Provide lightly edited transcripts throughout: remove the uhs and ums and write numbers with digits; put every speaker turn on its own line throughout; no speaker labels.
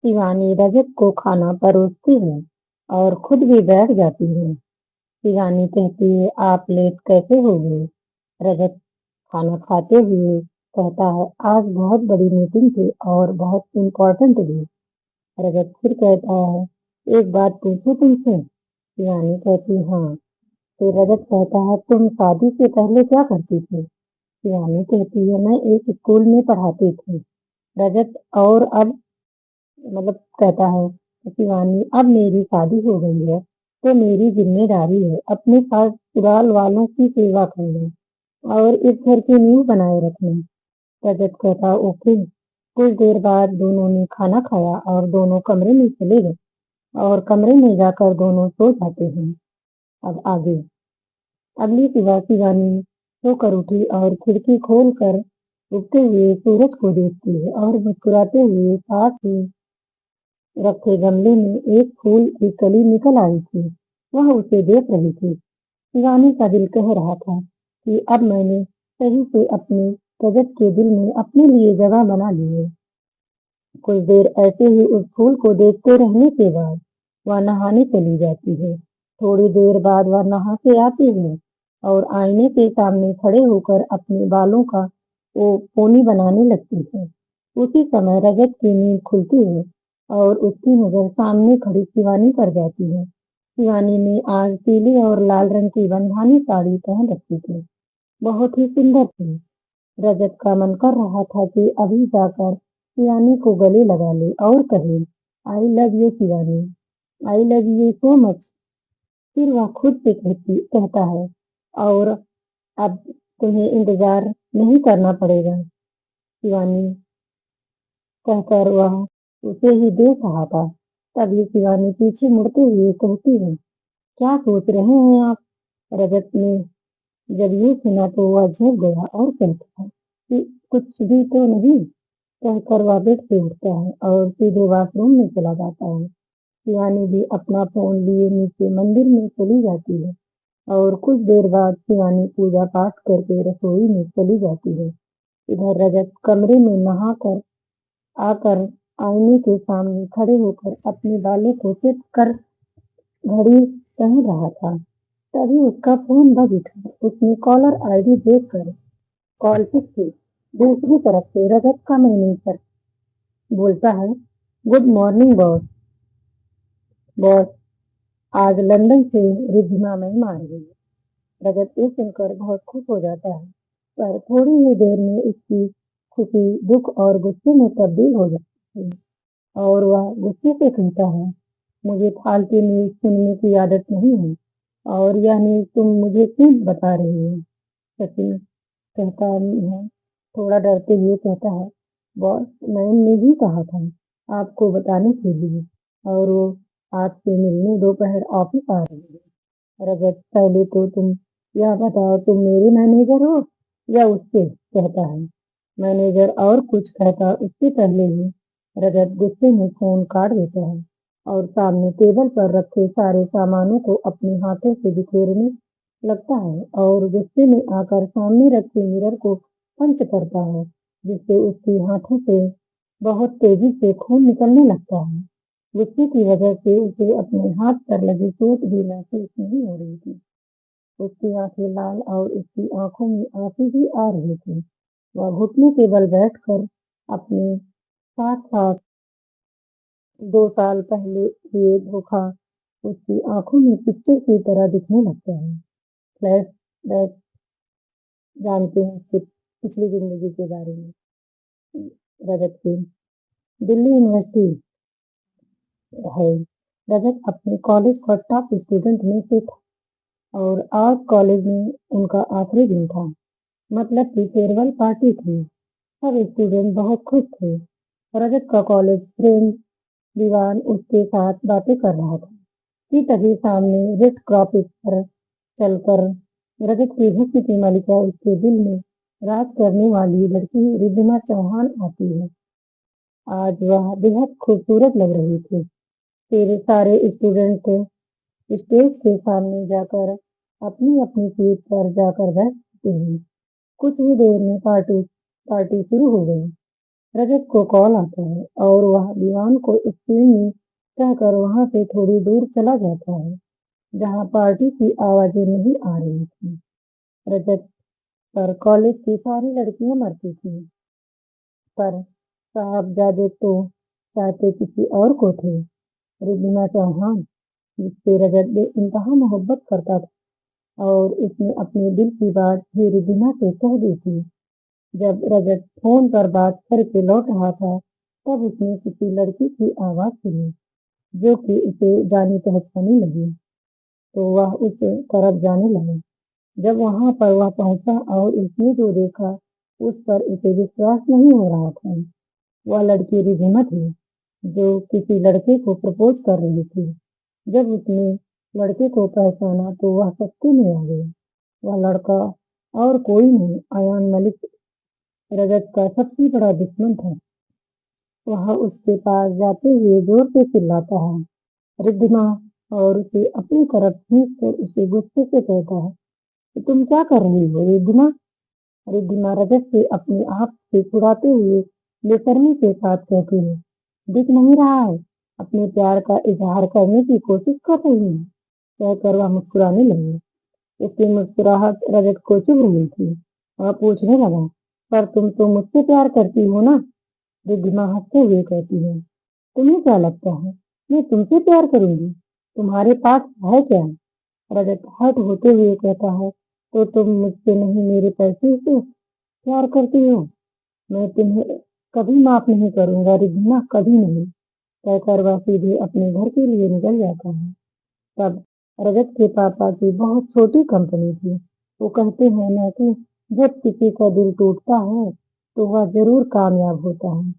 शिवानी रजत को खाना परोसती है और खुद भी बैठ जाती है। शिवानी कहती है, आप लेट कैसे हो गए? रजत खाना खाते हुए कहता है, आज बहुत बड़ी मीटिंग थी और बहुत इम्पोर्टेंट भी। रजत फिर कहता है, एक बात पूछूं तुमसे? शिवानी कहती, हाँ। फिर रजत कहता है, तुम शादी से पहले क्या करती थी? शिवानी कहती है, मैं एक स्कूल में पढ़ाती थी। रजत और अब मतलब कहता है कि शिवानी, अब मेरी शादी हो गई है तो मेरी जिम्मेदारी है अपने ससुराल वालों की सेवा करना और इस घर की नींव बनाए रखना। रजत कहता, ओके। कुछ देर बाद दोनों ने खाना खाया और दोनों कमरे में चले गए और कमरे में जाकर दोनों सो जाते हैं। अब आगे। अगली सुबह शिवानी सोकर उठी और खिड़की खोलकर उगते हुए सूरज को देखती है और मुस्कुराते हुए पास ही रखे गमले में एक फूल की कली निकल आई थी। वह उसे देख रही थी। शिवानी का दिल कह रहा था कि अब मैंने सही से अपने रजत के दिल में अपने लिए जगह बना ली है। कुछ देर ऐसे ही उस फूल को देखते रहने के बाद वह नहाने चली जाती है। थोड़ी देर बाद वह नहा के आती है और आईने के सामने खड़े होकर अपने बालों का वो पोनी बनाने लगती है। उसी समय रजत की नींद खुलती है और उसकी नजर सामने खड़ी शिवानी पर जाती है। शिवानी ने आज पीली और लाल रंग की बंधानी साड़ी पहन रखी थी। बहुत ही सुंदर थी। रजत का मन कर रहा था कि अभी जाकर शिवानी को गले लगा ले और कहे, I love you Shivani, I love you so much. फिर वह खुद से कहता है, और अब तुम्हें इंतजार नहीं करना पड़ेगा। शिवानी कहकर वह उसे ही देख रहा था। तभी शिवानी पीछे मुड़ते हुए कहती है, क्या सोच रहे हैं आप? रजत ने जब ये सुना तो वह झेप गया और कहता है कि कुछ भी तो नहीं। कहकर वह बेड से उठता है और सीधे वॉशरूम में चला जाता है। शिवानी भी अपना फोन लिए नीचे मंदिर में चली जाती है और कुछ देर बाद शिवानी पूजा पाठ करके रसोई में चली जाती है। इधर रजत कमरे में नहा कर आकर आईने के सामने खड़े होकर अपने बालों को सेट कर घड़ी पहन रहा था। तभी उसका फोन बज उठा। उसने कॉलर आईडी देखकर कॉल पिक की। दूसरी तरफ से रजत का मैनेजर बोलता है, गुड मॉर्निंग बॉस। बॉस, आज लंदन से रिद्धिमा मैम आ रही है। रजत ये सुनकर बहुत खुश हो जाता है, पर थोड़ी ही देर में उसकी खुशी दुख और गुस्से में तब्दील हो जाती है और वह गुस्से से कहता है, मुझे फालतू न्यूज सुनने की आदत नहीं है और यह न्यूज तुम मुझे क्यों बता रही हो? सचिन कहता है, थोड़ा डरते हुए कहता है, बॉस, मैम ने ही कहा था आपको बताने के लिए और वो आपसे मिलने दोपहर ऑफिस आ रही है। रजत, पहले तो तुम यह बताओ, तुम मेरे मैनेजर हो या उसके? कहता है। मैनेजर और कुछ कहता उससे पहले ही रजत गुस्से में फोन काट देता है और सामने टेबल पर रखे सारे सामानों को अपने हाथों से बिखेरने लगता है और गुस्से में आकर सामने रखे मिरर को पंच करता है, जिससे उसके हाथों से बहुत तेजी से खून निकलने लगता है। गुस्से की वजह से उसे अपने हाथ पर लगी चोट भी महसूस नहीं हो रही थी। उसकी आंखें लाल और उसकी आंखों में आंसू भी आ रहे थे। वह घुटने के बल बैठकर अपने साथ साथ 2 साल पहले हुए धोखा उसकी आंखों में पिक्चर की तरह दिखने लगता है। फ्लैशबैक जानते हैं उसकी पिछली जिंदगी के बारे में। रजत की दिल्ली यूनिवर्सिटी है। रजत अपने कॉलेज का टॉप स्टूडेंट में से था और आज कॉलेज में उनका आखिरी दिन था। मतलब कि फेयरवेल पार्टी थी। सब स्टूडेंट बहुत खुश थे। रजत का कॉलेज फ्रेंड दीवान उसके साथ बातें कर रहा था कि तभी सामने रेड क्रॉपिक पर चलकर रजत की हुस्न की मालिका उसके दिल में राज करने वाली लड़की रिद्धिमा चौहान आती है। आज वह बेहद खूबसूरत लग रही थी। फिर सारे स्टूडेंट स्टेज के सामने जाकर अपनी अपनी सीट पर जाकर बैठते हैं। कुछ ही देर में पार्टी पार्टी शुरू हो गई। रजत को कॉल आता है और वह दीवान को स्क्रीन में कहकर वहां से थोड़ी दूर चला जाता है, जहां पार्टी की आवाजें नहीं आ रही थी। रजत पर कॉलेज की सारी लड़कियां मरती थी, पर साहबजादे तो चाहते किसी और को थे। रिद्धिमा चौहान, जिससे रजत बेइंतहा मोहब्बत करता था और उसने अपने दिल की बात भी रिद्धिमा से कह दी थी। जब रजत फोन पर बात करके लौट रहा था, तब उसने किसी लड़की की आवाज सुनी, जो कि उसे जानी पहचानी लगी, तो वह उस तरफ जाने लगा। जब वहां पर वह पहुंचा और उसने जो देखा, उस पर उसे विश्वास नहीं हो रहा था। वह लड़की रिधिमा थी, जो किसी लड़के को प्रपोज कर रही थी। जब उसने लड़के को पहचाना तो वह सख्ती में आ गया। वह लड़का और कोई नहीं, अयान मलिक रजत का सबसे बड़ा दुश्मन था। वह उसके पास जाते हुए जोर से चिल्लाता है, रिद्धिमा, और उसे अपनी तरफ खींचकर उसे गुस्से से कहता है कि तुम क्या कर रही हो रिद्धिमा। रिद्धिमा रजत से अपने आप से छुड़ाते हुए बेशर्मी के साथ कहती है, दिख नहीं रहा है, अपने प्यार का इजहार करने की कोशिश कर रही है। कहकर वह मुस्कुराने लगी। उसकी मुस्कुराहट रजत को चुभ रही थी। वह पूछने लगा, पर तुम तो मुझसे प्यार करती हो ना। रिद्धिमा हंसते हुए कहती है, तुम्हें क्या लगता है मैं तुमसे प्यार करूंगी? तुम्हारे पास है क्या? रजत हर्ट होते हुए कहता है, तो तुम मुझसे नहीं मेरे पैसे से प्यार करती हो? मैं तुम्हें कभी माफ नहीं करूंगा रिद्धिमा, कभी नहीं। कहकर वह सीधे अपने घर के लिए निकल जाता है। तब रजत के पापा की बहुत छोटी कंपनी थी। वो कहते हैं ना कि जब किसी का दिल टूटता है तो वह जरूर कामयाब होता है।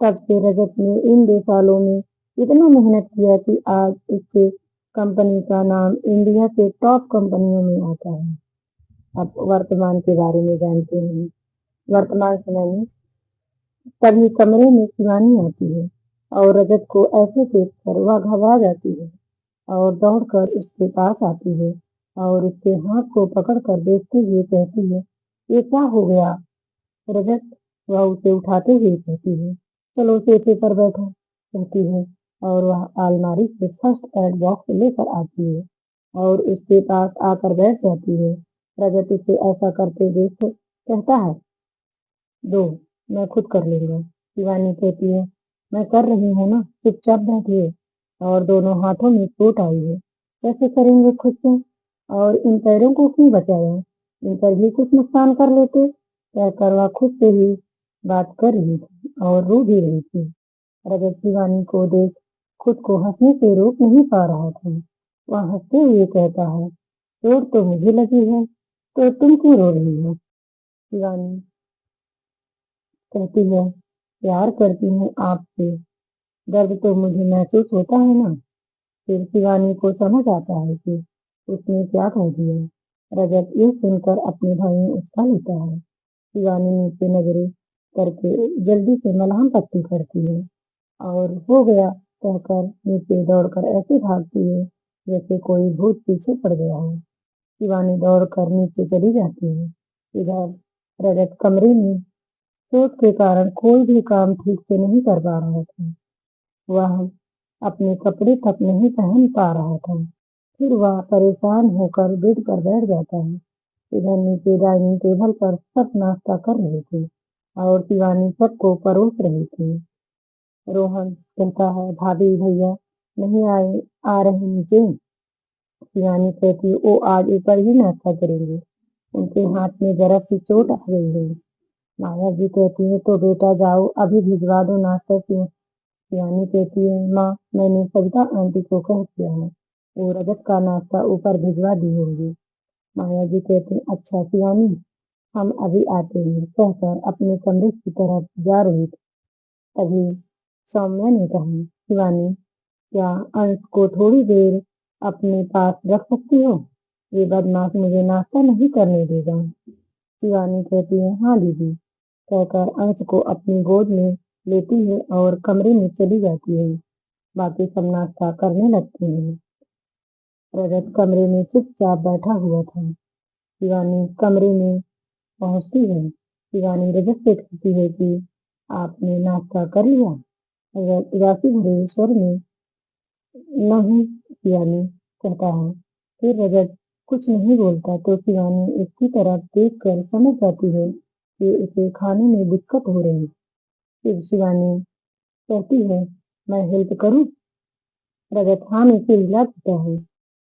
तब से रजत ने इन 2 सालों में इतना मेहनत किया कि आज इसके कंपनी का नाम इंडिया के टॉप कंपनियों में आता है। अब वर्तमान के बारे में जानते हैं। वर्तमान समय में तभी कमरे में शिवानी आती है और रजत को ऐसे देखकर वह घबरा जाती है और दौड़कर उसके पास आती है और उसके हाथ को पकड़कर देखते हुए कहती है, ये क्या हो गया रजत? वह उसे उठाते हुए कहती है, चलो सोफे पर बैठो, कहती है, और वह अलमारी से फर्स्ट एड बॉक्स लेकर आती है और उसके पास आकर बैठ जाती है। रजत उसे ऐसा करते देख कहता है, दो, मैं खुद कर लूंगा। शिवानी कहती है, मैं कर रही हूँ ना, चुपचाप बैठिए। और दोनों हाथों में चोट आई है, कैसे करेंगे खुद से? और इन पैरों को क्यों बचाया? इन पर भी कुछ नुकसान कर लेते। कहकर वह खुद से ही बात कर रही थी और रो भी रही थी। रजत शिवानी को देख खुद को हंसने से रोक नहीं पा रहा था। वह हंसते हुए कहता है, चोट तो मुझे लगी है, तो तुम क्यों रो रही हो? शिवानी कहती है, प्यार करती हूँ आपसे, दर्द तो मुझे महसूस होता है ना। फिर शिवानी को समझ आता है कि उसने क्या कह दिया। रजत ये सुनकर अपने भाई में उछला लेता है। शिवानी नीचे नजरें करके जल्दी से मलहम पट्टी करती है और हो गया कहकर नीचे दौड़कर ऐसे भागती है जैसे कोई भूत पीछे पड़ गया हो। शिवानी दौड़कर नीचे चली जाती है। इधर रजत कमरे में चोट के कारण कोई भी काम ठीक से नहीं कर पा रहा था। वह अपने कपड़े तक नहीं पहन पा रहा था। फिर वह परेशान होकर बेड पर बैठ जाता है। इधर नीचे डाइनिंग टेबल पर सब नाश्ता कर रहे थे और शिवानी सबको परोस रही थी। रोहन कहता है, भाभी भैया नहीं आए, आ रहे नीचे। शिवानी कहती है, वो आज ऊपर ही नाश्ता करेंगे, उनके हाथ में जरा सी चोट आ गई है। माया जी कहती है, तो बेटा जाओ अभी भिजवा दो नाश्ता क्यों? शिवानी कहती है, माँ मैंने सविता आंटी को कह दिया है, वो रजत का नाश्ता ऊपर भिजवा दी होंगी। माया जी कहती है, अच्छा शिवानी, हम अभी आते हैं, कहकर अपने कमरे की तरफ जा रही थी। तभी सौम्या ने कहा, शिवानी क्या अंश को थोड़ी देर अपने पास रख सकती हो? ये बदमाश मुझे नाश्ता नहीं करने देगा। शिवानी कहती है, हाँ दीदी, कहकर अंश को अपनी गोद में लेती है और कमरे में चली जाती है। बाकी सब नाश्ता करने लगते हैं। रजत कमरे में चुपचाप बैठा हुआ था। शिवानी कमरे में पहुंचती है। शिवानी रजत से कहती है कि आपने नाश्ता कर लिया? रजत उदासी भरे स्वर में नहीं शिवानी कहता है। फिर रजत कुछ नहीं बोलता तो शिवानी उसकी तरफ देख कर समझ जाती है कि उसे खाने में दिक्कत हो रही। फिर शिवानी कहती है, मैं हेल्प करूं? रजत हाँ में सिर हिला देता है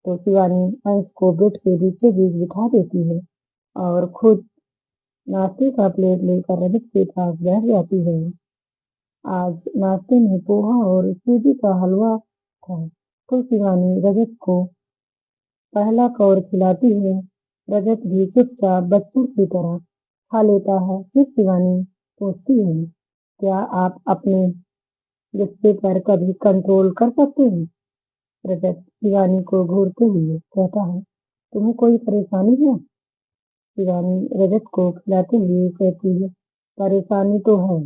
तो शिवानी अंश को बेड के बीचों बीच बिठा देती है और खुद नाश्ते का प्लेट लेकर रजत के पास बैठ जाती है। आज नाश्ते में पोहा और सूजी का हलवा था तो शिवानी रजत को पहला कौर खिलाती है। रजत भी चुपचाप बच्चों की तरह खा लेता है। फिर शिवानी पूछती है, क्या आप अपने गुस्से पर कभी कंट्रोल कर सकते हैं? रजत शिवानी को घूरते हुए कहता है, तुम्हें कोई परेशानी है? शिवानी रजत को खिलाते हुए कहती है, परेशानी तो है,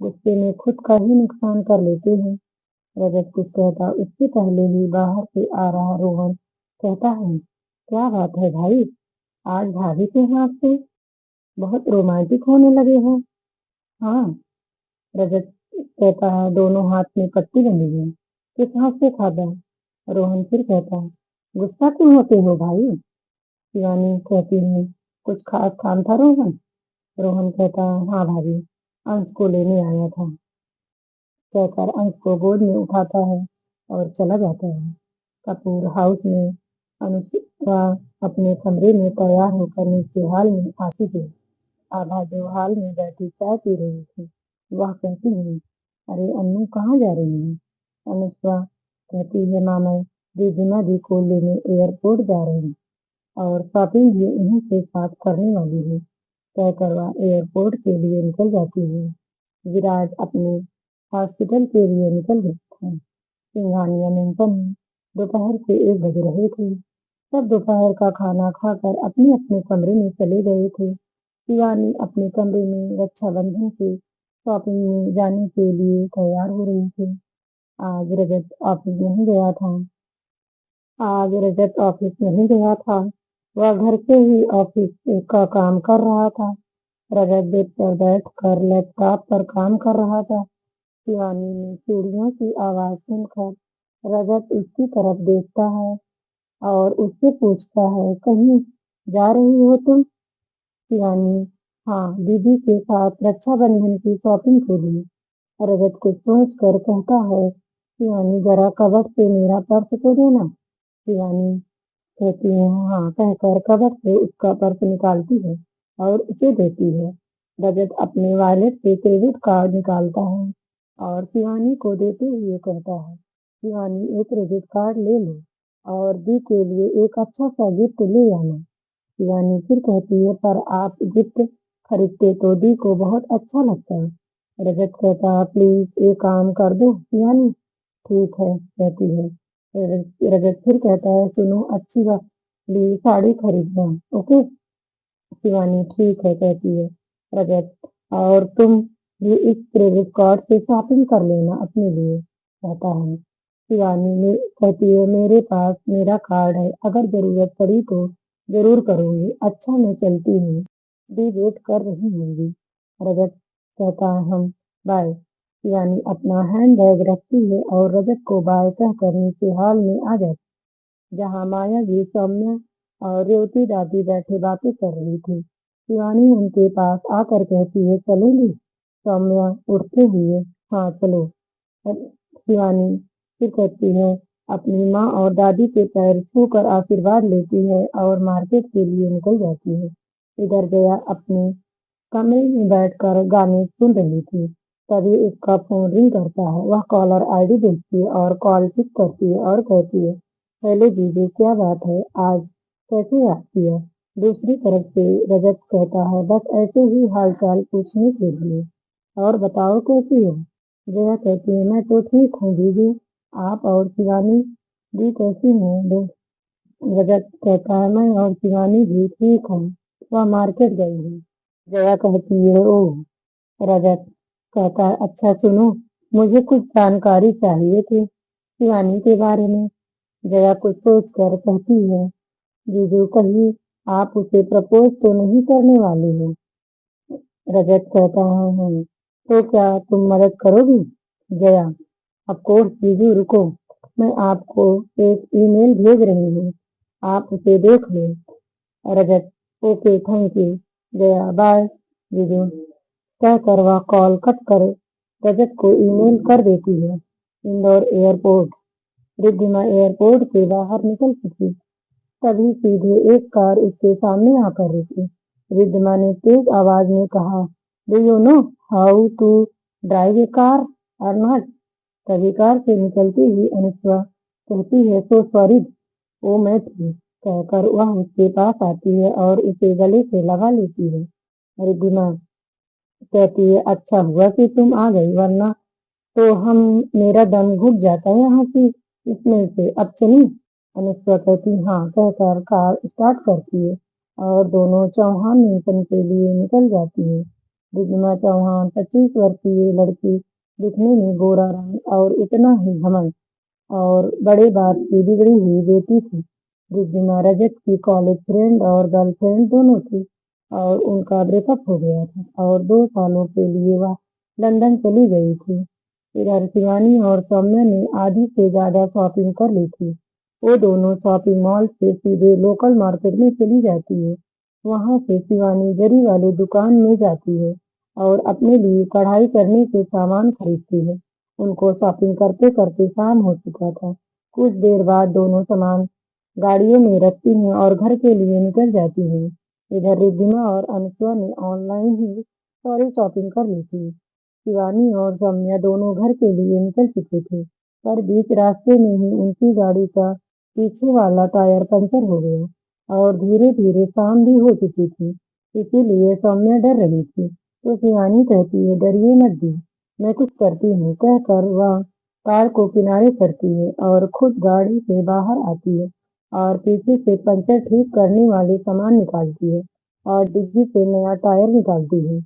गुस्से में खुद का ही नुकसान कर लेते हैं। रजत कुछ कहता उससे पहले ही बाहर से आ रहा रोहन कहता है, क्या बात है भाई, आज भाभी के हाथ से बहुत रोमांटिक होने लगे हो। हाँ, रजत कहता है, दोनों हाथ में पट्टी बंधी है। किस हाथ से खाता? रोहन फिर कहता है, गुस्सा क्यों होते हो भाई? शिवानी कहती है, कुछ खास काम था रोहन? रोहन कहता है, हाँ भाभी, अंश को लेने आया था, कहकर अंश को गोद में उठाता है और चला जाता है। कपूर हाउस में अनुष्का अपने कमरे में तैयार होकर नीचे हॉल में आती है। आभा जो हॉल में बैठी चाय पी रही थी, वह कहती है, अरे अन्नू कहाँ जा रही है? अनुष्का कहती है, मामा दीजिमा जी को लेने एयरपोर्ट जा रही हूँ और शॉपिंग भी उन्हीं के साथ करने वाली है। कहकर वह एयरपोर्ट के लिए निकल जाती है। विराज अपने हॉस्पिटल के लिए निकल गया था। सिंघानिया मेंशन में दोपहर के 1 बज रहे थे। सब दोपहर का खाना खाकर अपने अपने कमरे में चले गए थे। शिवानी अपने कमरे में रक्षाबंधन के शॉपिंग में जाने के लिए तैयार हो रही थी। आज रजत ऑफिस नहीं गया था। आज रजत ऑफिस नहीं गया था। वह घर से ही ऑफिस का काम कर रहा था। रजत बेड पर बैठकर लैपटॉप पर काम कर रहा था। शिवानी ने सीढ़ियों की आवाज सुनकर रजत उसकी तरफ देखता है और उससे पूछता है, कहीं जा रही हो तुम? शिवानी हाँ, दीदी के साथ रक्षाबंधन की शॉपिंग के लिए। रजत कुछ सोच कर कहता है, शिवानी जरा कबर्ड से मेरा पर्स तो देना। शिवानी कहती है, हाँ कहकर कबर्ड से उसका पर्स निकालती है और उसे देती है। रजत अपने वॉलेट से क्रेडिट कार्ड निकालता है और शिवानी को देते हुए कहता है, शिवानी एक क्रेडिट कार्ड ले लो और दी के लिए एक अच्छा सा गिफ्ट ले आना। शिवानी फिर कहती है, पर आप गिफ्ट खरीदते तो दी को बहुत अच्छा लगता है। रजत कहता है, प्लीज एक काम कर दो शिवानी। ठीक है कहती है। रजत फिर कहता है, सुनो अच्छी वाली साड़ी खरीदना, ओके? शिवानी ठीक है कहती है। रजत और तुम भी इस क्रेडिट कार्ड से शॉपिंग कर लेना अपने लिए, कहता है। शिवानी कहती है, मेरे पास मेरा कार्ड है, अगर जरूरत पड़ी तो जरूर करूंगी। अच्छा मैं चलती हूँ, दी वेट कर रही होंगी। रजत कहता है, हम बाय। शिवानी अपना हैंड बैग रखती है और रजत को बाय कहकर नीचे हॉल में आ जाती है, जहाँ माया जी, सौम्या और रेवती दादी बैठे बातें कर रही थी। शिवानी उनके पास आकर कहती है, चलेंगी? सौम्या उठते हुए, हाँ चलो। शिवानी फिर कहती है, अपनी माँ और दादी के पैर छूकर आशीर्वाद लेती है और मार्केट के लिए निकल जाती है। इधर जया अपने कमरे में बैठकर गाने सुन रही थी। तभी उसका फोन रिंग करता है। वह कॉलर आईडी देखती है और कॉल पिक करती है और कहती है, हेलो जीजू, क्या बात है, आज कैसे याद किया? दूसरी तरफ से रजत कहता है, बस ऐसे ही हालचाल पूछने के लिए। और बताओ कैसी हो? जया कहती है, मैं तो ठीक हूँ जीजू, आप और शिवानी जी कैसी हैं? रजत कहता है, मैं और शिवानी भी ठीक हूँ, वह मार्केट गई है। जया कहती है, ओह। रजत कहता है, अच्छा सुनो, मुझे कुछ जानकारी चाहिए थी शिवानी के बारे में। जया कुछ सोच कर कहती है, जीजू कहीं आप उसे प्रपोज तो नहीं करने वाली हो? रजत कहता है, तो क्या तुम मदद करोगी? जया, ऑफ कोर्स जीजू, रुको, मैं आपको एक ईमेल भेज रही हूँ, आप उसे देख लो। Rajat, okay, thank you. Jaya, bye जीजू कहकर वह कॉल कट कर रजत को ईमेल कर देती है। इंदौर एयरपोर्ट। रिद्धिमा एयरपोर्ट से बाहर निकल चुकी, तभी सीधे एक कार उसके सामने आकर रुकी। रिद्धिमा ने तेज आवाज में कहा, do you know how to drive a car और नॉट? तभी कार से निकलती हुई अनुष्का कहती है, सो सॉरी, वो मैं थी, कहकर वह उसके पास आती है और उसे गले से लगा लेती है। रिद्धिमा कहती है, अच्छा हुआ कि तुम आ गई, वरना तो हम मेरा दम घुट जाता यहाँ की स्मेल से। अब चली? अनुष्का कहती हाँ कहकर कार स्टार्ट करती है और दोनों चौहान मिशन के लिए निकल जाती है। रिद्धिमा चौहान 25 वर्षीय लड़की, दिखने में गोरा रंग और इतना ही घमंड और बड़े बाप की बिगड़ी हुई बेटी थी। रिद्धिमा रजत की कॉलेज फ्रेंड और गर्लफ्रेंड दोनों थी और उनका ब्रेकअप हो गया था और 2 सालों के लिए वह लंदन चली गई थी। इधर शिवानी और सौम्या ने आधी से ज्यादा शॉपिंग कर ली थी। वो दोनों शॉपिंग मॉल से सीधे लोकल मार्केट में चली जाती है। वहां से शिवानी जरी वाली दुकान में जाती है और अपने लिए कढ़ाई करने के सामान खरीदती है। उनको शॉपिंग करते करते शाम हो चुका था। कुछ देर बाद दोनों सामान गाड़ियों में रखती हैं और घर के लिए निकल जाती हैं। इधर रिद्धिमा और अनुष्का ने ऑनलाइन ही सारी शॉपिंग कर ली थी। शिवानी और सौम्या दोनों घर के लिए निकल चुके थे, पर बीच रास्ते में ही उनकी गाड़ी का पीछे वाला टायर पंचर हो गया और धीरे धीरे शाम भी हो चुकी थी, इसीलिए सौम्या डर रही थी। तो शिवानी कहती है, डरिए मत दी, मैं कुछ करती हूँ, कहकर वह कार को किनारे करती है और खुद गाड़ी से बाहर आती है और पीछे से पंचर ठीक करने वाले सामान निकालती है और डिग्गी से नया टायर निकालती है।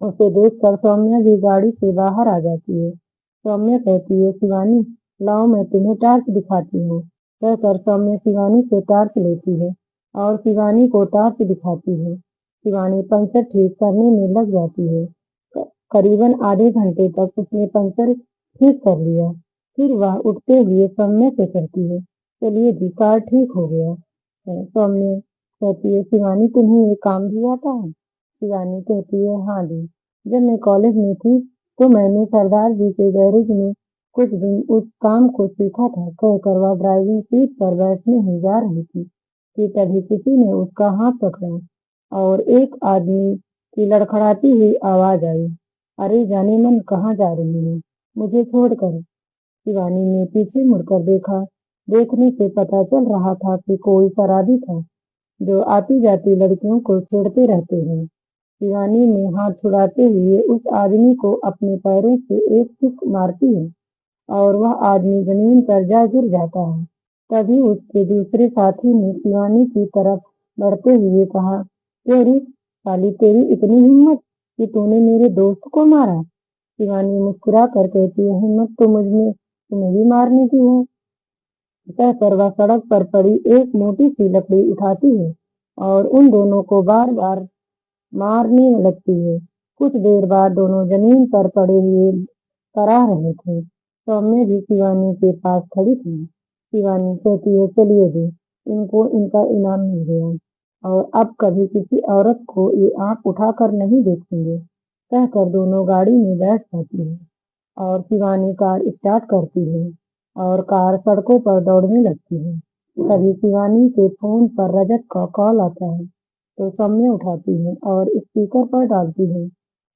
उसे देखकर सौम्या भी गाड़ी से बाहर आ जाती है। सौम्या कहती है, शिवानी लाओ मैं तुम्हें टार्च दिखाती हूँ, कहकर सौम्या शिवानी से टार्च लेती है और शिवानी को टार्च दिखाती है। शिवानी पंचर ठीक करने में लग जाती है। करीबन आधे घंटे तक उसने पंचर ठीक कर लिया। फिर वह उठते हुए सौम्या से कहती है, चलिए जी, कार ठीक हो गया है। सौम्या कहती है, शिवानी तुम्हें ये काम भी आता है? शिवानी कहती है, हाँ जी, जब मैं कॉलेज में थी तो मैंने सरदार जी के गैरेज में कुछ दिन उस काम को सीखा था, कहकर वह ड्राइविंग सीट पर बैठने ही जा रही थी कि तभी किसी ने उसका हाथ पकड़ा और एक आदमी की लड़खड़ाती हुई आवाज आई, अरे जाने मन कहाँ जा रही है, मुझे छोड़कर? शिवानी ने पीछे मुड़कर देखा। देखने से पता चल रहा था कि कोई शराबी था जो आती जाती लड़कियों को छेड़ते रहते हैं। शिवानी ने हाथ छुड़ाते हुए उस आदमी को अपने पैरों से एक किक मारती है और वह आदमी जमीन पर जा गिर जाता है। तभी उसके दूसरे साथी ने शिवानी की तरफ बढ़ते हुए कहा, तेरी साली, तेरी इतनी हिम्मत कि तूने मेरे दोस्त को मारा? शिवानी मुस्कुरा कर कहती है, हिम्मत तो मुझमें तुम्हें भी मारने की है, कहकर वह सड़क पर पड़ी एक मोटी सी लकड़ी उठाती है और उन दोनों को बार बार मारने लगती है। कुछ देर बाद दोनों जमीन पर पड़े हुए कराह रहे थे। सौम्या भी शिवानी के पास खड़ी थी। शिवानी कहती है, चलिए जी, इनको इनका इनाम मिल गया और अब कभी किसी औरत को ये आंख उठाकर नहीं देखेंगे, कहकर दोनों गाड़ी में बैठ जाती है और शिवानी कार स्टार्ट करती है और कार सड़कों पर दौड़ने लगती है। तभी शिवानी के फोन पर रजत का कॉल आता है तो सौम्या उठाती है और स्पीकर पर डालती है।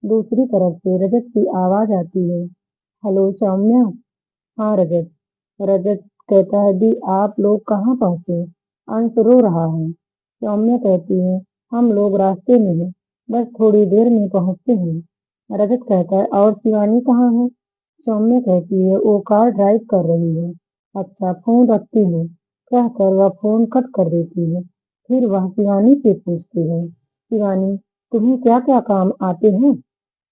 दूसरी तरफ से रजत की आवाज आती है, हेलो सौम्या। हाँ रजत। रजत कहता है, दी आप लोग कहाँ पहुँचे? अंश रो रहा है। सौम्या कहती है, हम लोग रास्ते में हैं, बस थोड़ी देर में पहुँचते हैं। रजत कहता है, और शिवानी कहाँ है? सौम्या कहती है, वो कार ड्राइव कर रही है। अच्छा, फोन रखती हूँ, कहकर वह फोन कट कर देती है। फिर वह शिवानी से पूछती है, शिवानी तुम्हें क्या क्या काम आते हैं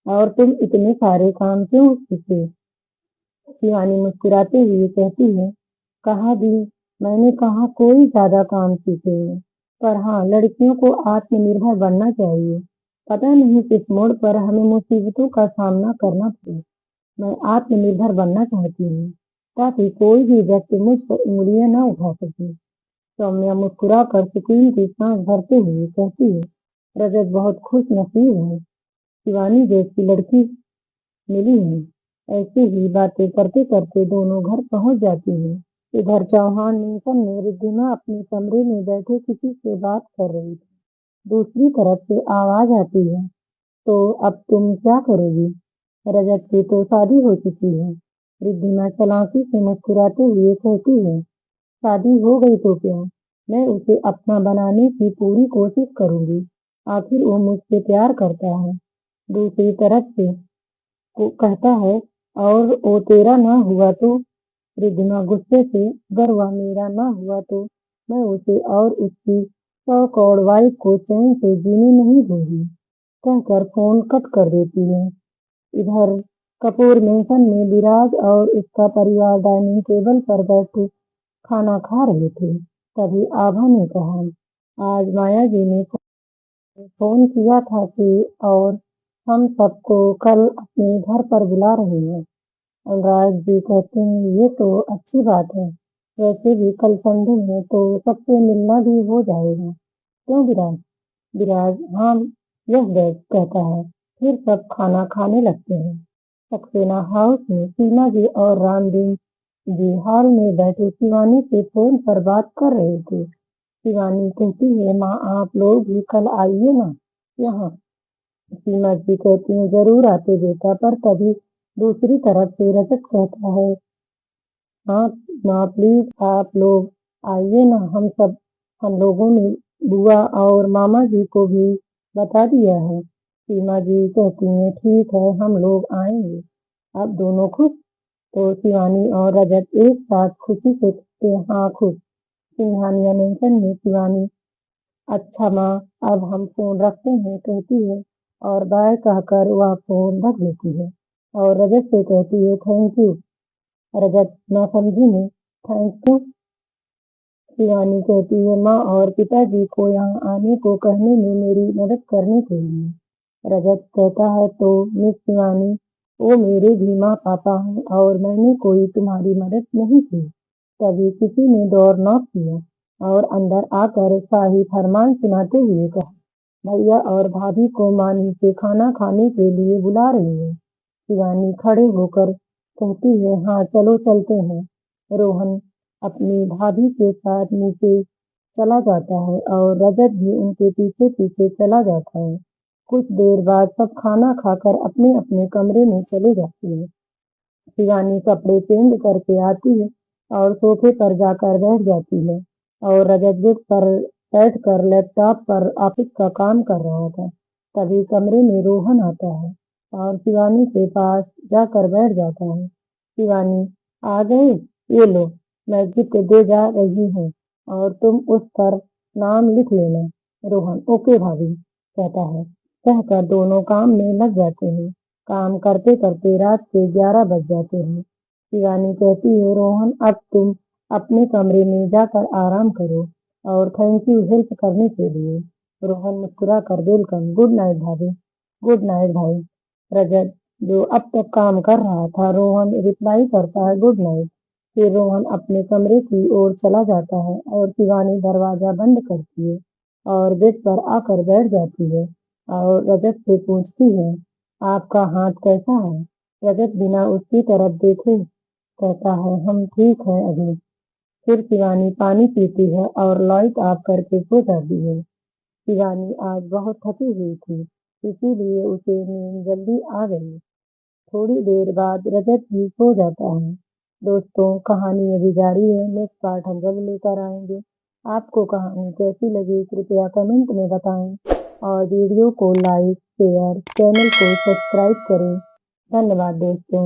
और तुम इतने सारे काम क्यों सीखे? शिवानी मुस्कुराते हुए कहती है, कहा दी, मैंने कहा कोई ज्यादा काम सीखे हैं, पर हाँ, लड़कियों को आत्मनिर्भर बनना चाहिए। पता नहीं किस मोड़ पर हमें मुसीबतों का सामना करना पड़े। मैं आत्मनिर्भर बनना चाहती हूँ, ताकि कोई भी व्यक्ति मुझ पर उँगलियाँ न उठा सके। सौम्या मुस्कुराकर सुकून की सांस भरते हुए कहती है, रजत बहुत खुश नसीब है, शिवानी जैसी लड़की मिली है। ऐसे ही बातें करते करते दोनों घर पहुंच जाती हैं। इधर चौहान मिशन में रिद्धिमा अपने कमरे में बैठे किसी से बात कर रही थी। दूसरी तरफ से आवाज आती है, तो अब तुम क्या करोगी? रजत की तो शादी हो चुकी है। रिद्धिमा चालाकी से मुस्कुराते हुए कहती है, शादी हो गई तो क्या? मैं उसे अपना बनाने की पूरी कोशिश करूंगी। आखिर वो मुझसे प्यार करता है। दूसरी तरफ से को कहता है, और वो तेरा ना हुआ तो? रिद्धिमा गुस्से से, अगर वह मेरा ना हुआ तो मैं उसे और उसकी 100 करोड़ वाइफ को चैन से जीने नहीं दूंगी, कहकर फोन कट कर देती है। इधर कपूर मेंशन में विराज और उसका परिवार डाइनिंग टेबल पर बैठे खाना खा रहे थे। तभी आभा ने कहा, आज माया जी ने फोन किया था कि और हम सबको कल अपने घर पर बुला रहे हैं। अनुराग जी कहते हैं, ये तो अच्छी बात है। वैसे भी कल संडे है तो सबसे मिलना भी हो जाएगा। क्यों विराज? विराज हाँ, यस डैड कहता है। फिर सब खाना खाने लगते हैं। सक्सेना हाउस में सीमा जी और रामदीन जी हॉल में बैठे शिवानी से फोन पर बात कर रहे थे। शिवानी कहती है, माँ आप लोग भी कल आइए ना यहाँ। सीमा जी कहती हैं, जरूर आते बेटा, पर तभी दूसरी तरफ से रजत कहता है, हाँ माँ प्लीज आप लोग आइए ना, हम लोगों ने बुआ और मामा जी को भी बता दिया है। सीमा जी कहती हैं, ठीक है हम लोग आएंगे। अब दोनों खुश? तो शिवानी और रजत एक साथ खुशी से कहते हैं, हाँ खुश। सिंघानिया मेंशन में शिवानी, अच्छा माँ अब हम फोन रखते हैं कहती है, और बाय कहकर वह फोन रख लेती है और रजत से कहती है, थैंक यू। रजत ना समझी में, थैंक यू? शिवानी कहती है, माँ और पिताजी को यहाँ आने को कहने में मेरी मदद करने के लिए। रजत कहता है, तो मिस शिवानी, वो मेरे भी माँ पापा हैं और मैंने कोई तुम्हारी मदद नहीं की। तभी किसी ने डोर नॉक किया और अंदर आकर शाही फरमान सुनाते हुए कहा, भैया और भाभी को माँ नीचे खाना खाने के लिए बुला रही है। शिवानी खड़े होकर कहती है, हाँ चलो चलते हैं। रोहन अपनी भाभी के साथ नीचे चला जाता है और रजत भी उनके पीछे पीछे चला जाता है। कुछ देर बाद सब खाना खाकर अपने अपने कमरे में चले जाते हैं। शिवानी कपड़े चेंज करके आती है और सोफे पर जाकर बैठ जाती है और रजत बेड पर बैठकर लैपटॉप पर ऑफिस का काम कर रहा था। तभी कमरे में रोहन आता है और शिवानी के पास जाकर बैठ जाता है। शिवानी, आ गए? ये लो, मैं गिफ्ट दे जा रही हूँ और तुम उस पर नाम लिख लेना। रोहन, ओके भाभी कहता है। कहकर दोनों काम में लग जाते हैं। काम करते करते रात के 11 बज जाते हैं। शिवानी कहती है, रोहन अब तुम अपने कमरे में जाकर आराम करो और थैंक यू हेल्प करने के लिए। रोहन मुस्कुरा कर वेलकम, गुड नाइट भाभी। गुड नाइट भाई। रजत, जो अब तक काम कर रहा था, रोहन रिप्लाई करता है, गुड नाइट। फिर रोहन अपने कमरे की ओर चला जाता है और शिवानी दरवाजा बंद करती है और बेड पर आकर बैठ जाती है और रजत से पूछती है, आपका हाथ कैसा है? रजत बिना उसकी तरफ देखे कहता है, हम ठीक हैं अभी। फिर शिवानी पानी पीती है और लाइट ऑफ करके सो जाती है। शिवानी आज बहुत थकी हुई थी, इसीलिए उसे नींद जल्दी आ गई। थोड़ी देर बाद रजत भी सो जाता है। दोस्तों, कहानी अभी जारी है। नेक्स्ट पार्ट हम जल्द लेकर आएंगे। आपको कहानी कैसी लगी कृपया कमेंट में बताएं और वीडियो को लाइक शेयर चैनल को सब्सक्राइब करें। धन्यवाद दोस्तों।